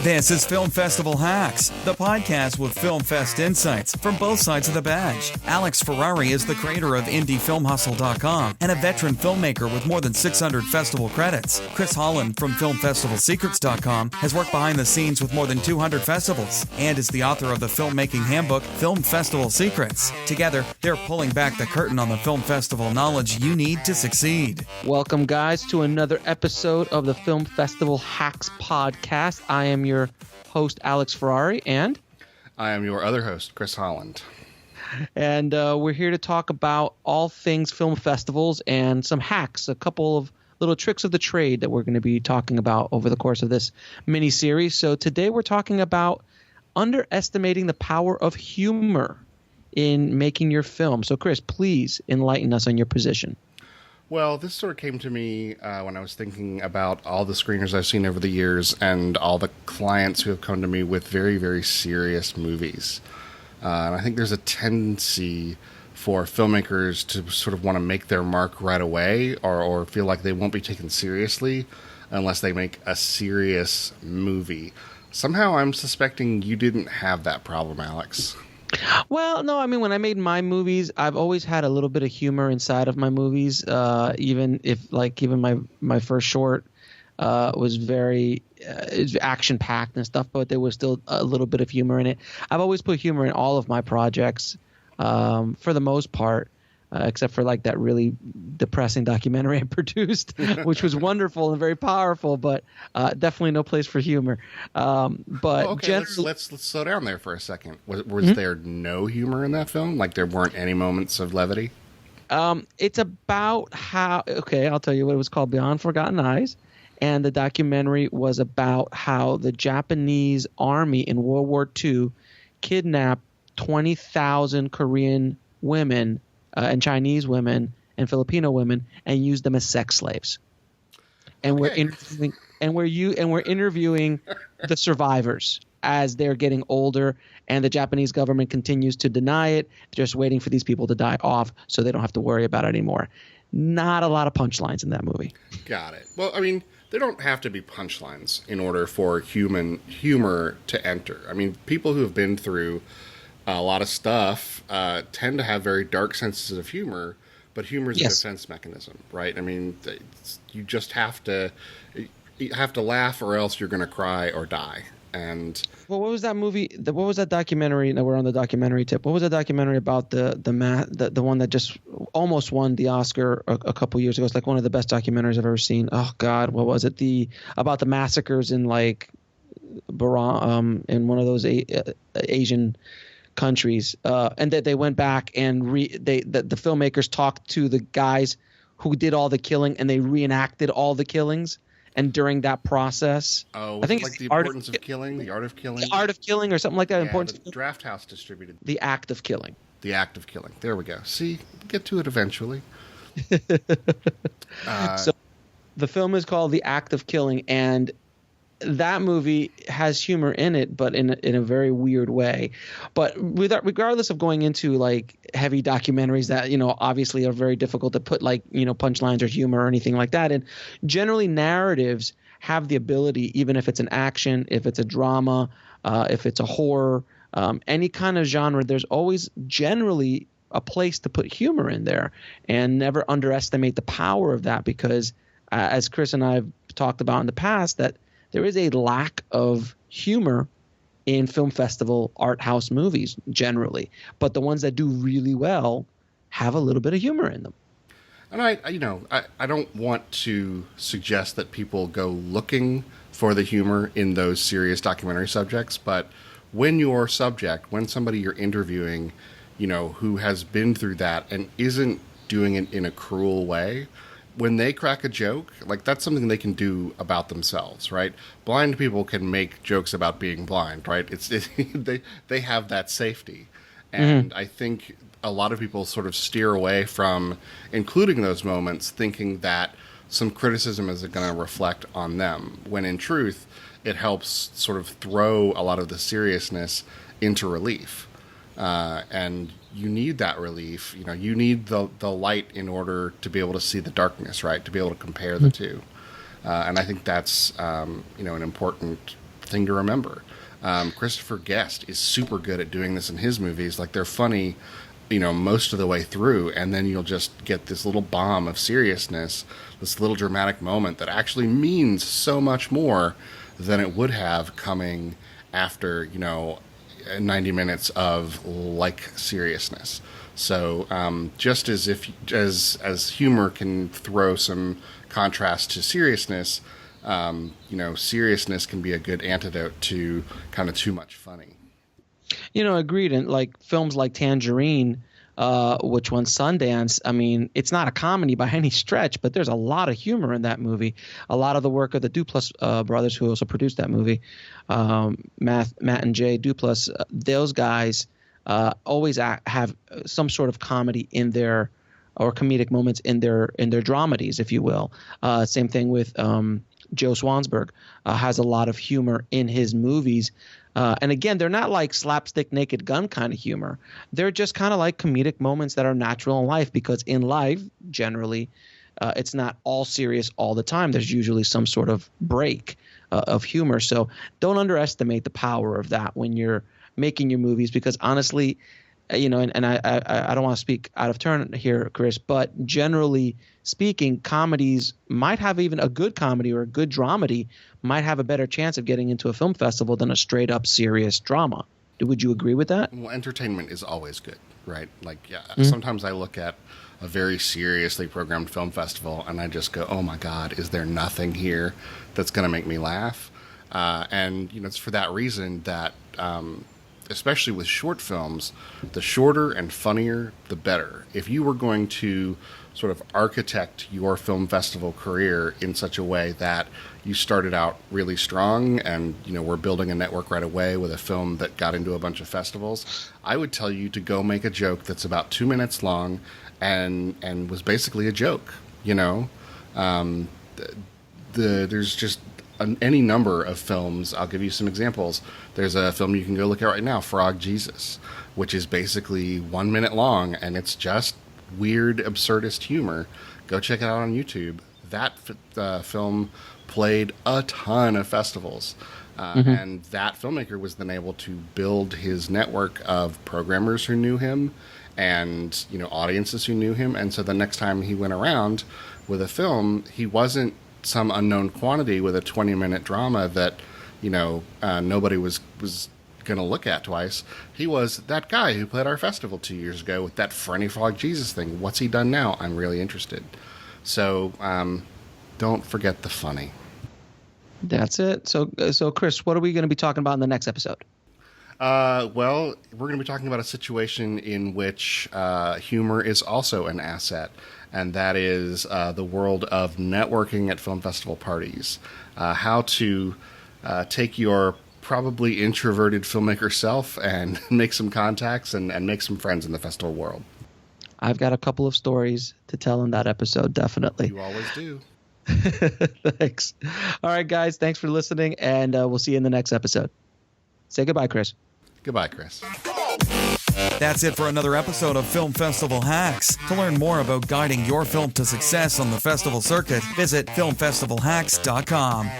This is Film Festival Hacks, the podcast with Film Fest insights from both sides of the badge. Alex Ferrari is the creator of IndieFilmHustle.com and a veteran filmmaker with more than 600 festival credits. Chris Holland from FilmFestivalSecrets.com has worked behind the scenes with more than 200 festivals and is the author of the filmmaking handbook, Film Festival Secrets. Together, they're pulling back the curtain on the film festival knowledge you need to succeed. Welcome, guys, to another episode of the Film Festival Hacks podcast. I am your host, Alex Ferrari, and I am your other host, Chris Holland. And we're here to talk about all things film festivals and some hacks, a couple of little tricks of the trade that we're going to be talking about over the course of this mini-series. So today we're talking about underestimating the power of humor in making your film. So, Chris, please enlighten us on your position. Well, this sort of came to me when I was thinking about all the screeners I've seen over the years and all the clients who have come to me with very, very serious movies. And I think there's a tendency for filmmakers to sort of want to make their mark right away or feel like they won't be taken seriously unless they make a serious movie. Somehow I'm suspecting you didn't have that problem, Alex. Well, no, I mean, when I made my movies, I've always had a little bit of humor inside of my movies, even if, like, even my first short was very action-packed and stuff, but there was still a little bit of humor in it. I've always put humor in all of my projects for the most part, except for, like, that really depressing documentary I produced, which was wonderful and very powerful, but definitely no place for humor. But okay, let's slow down there for a second. Was there no humor in that film? Like, there weren't any moments of levity? It's about how, okay, I'll tell you what it was called, Beyond Forgotten Eyes. And the documentary was about how the Japanese army in World War II kidnapped 20,000 Korean women and Chinese women and Filipino women and used them as sex slaves. And okay. we're interviewing the survivors as they're getting older, and the Japanese government continues to deny it, just waiting for these people to die off so they don't have to worry about it anymore. Not a lot of punchlines in that movie. Got it. Well, I mean, there don't have to be punchlines in order for humor to enter. I mean, people who have been through a lot of stuff tend to have very dark senses of humor, but humor is a defense mechanism, right? I mean, you just have to laugh, or else you're going to cry or die. And well, what was that movie? What was that documentary? Now we're on the documentary tip. What was that documentary about the one that just almost won the Oscar a couple years ago? It's like one of the best documentaries I've ever seen. Oh God, what was it? About the massacres in like in one of those Asian countries, and that they went back and the filmmakers talked to the guys who did all the killing, and they reenacted all the killings. And during that process, I think it's like the importance of killing, the art of killing, or something like that. Yeah, importance. The Draft House distributed the act of killing. The act of killing. There we go. See, get to it eventually. So, the film is called The Act of Killing, and that movie has humor in it, but in a very weird way. But regardless of going into like heavy documentaries that, you know, obviously are very difficult to put like, you know, punchlines or humor or anything like that. And generally narratives have the ability, even if it's an action, if it's a drama, if it's a horror, any kind of genre, there's always generally a place to put humor in there, and never underestimate the power of that, because as Chris and I have talked about in the past, that there is a lack of humor in film festival art house movies generally, but the ones that do really well have a little bit of humor in them. And I don't want to suggest that people go looking for the humor in those serious documentary subjects, but when somebody you're interviewing, you know, who has been through that and isn't doing it in a cruel way, when they crack a joke, like, that's something they can do about themselves, right? Blind people can make jokes about being blind, right? They have that safety. And I think a lot of people sort of steer away from including those moments, thinking that some criticism is going to reflect on them, when in truth, it helps sort of throw a lot of the seriousness into relief. And you need that relief. You know, you need the light in order to be able to see the darkness, right? To be able to compare the two. And I think that's, an important thing to remember. Christopher Guest is super good at doing this in his movies. Like, they're funny, most of the way through, and then you'll just get this little bomb of seriousness, this little dramatic moment that actually means so much more than it would have coming after, 90 minutes of seriousness. So just as humor can throw some contrast to seriousness, seriousness can be a good antidote to kind of too much funny. Agreed. And like films like Tangerine, which won Sundance, I mean, it's not a comedy by any stretch, but there's a lot of humor in that movie. A lot of the work of the Duplass brothers, who also produced that movie, Matt and Jay Duplass, those guys always have some sort of comedy in their, or comedic moments in their dramedies, if you will. Same thing with Joe Swansburg, has a lot of humor in his movies. And again, they're not like slapstick Naked Gun kind of humor. They're just kind of like comedic moments that are natural in life, because in life, generally, it's not all serious all the time. There's usually some sort of break of humor. So don't underestimate the power of that when you're making your movies, because honestly, and I don't want to speak out of turn here, Chris, but generally speaking, comedies might have, even a good comedy or a good dramedy might have a better chance of getting into a film festival than a straight up serious drama. Would you agree with that? Well, entertainment is always good, right? Sometimes I look at a very seriously programmed film festival and I just go, oh my God, is there nothing here that's going to make me laugh? And it's for that reason that, especially with short films, the shorter and funnier, the better. If you were going to sort of architect your film festival career in such a way that you started out really strong and, we're building a network right away with a film that got into a bunch of festivals, I would tell you to go make a joke that's about 2 minutes long and was basically a joke, there's just any number of films. I'll give you some examples. There's a film you can go look at right now, Frog Jesus, which is basically 1 minute long, and it's just weird, absurdist humor. Go check it out on YouTube. That film played a ton of festivals, and that filmmaker was then able to build his network of programmers who knew him and audiences who knew him. And so the next time he went around with a film, he wasn't some unknown quantity with a 20-minute drama that nobody was going to look at twice. He was that guy who played our festival 2 years ago with that Frenny Frog Jesus thing. What's he done now? I'm really interested. So don't forget the funny. That's it. So Chris, what are we going to be talking about in the next episode? Well, we're going to be talking about a situation in which humor is also an asset, and that is the world of networking at film festival parties. How to take your probably introverted filmmaker self and make some contacts and make some friends in the festival world. I've got a couple of stories to tell in that episode, definitely. You always do. Thanks. All right, guys, thanks for listening, and we'll see you in the next episode. Say goodbye, Chris. Goodbye, Chris. That's it for another episode of Film Festival Hacks. To learn more about guiding your film to success on the festival circuit, visit filmfestivalhacks.com.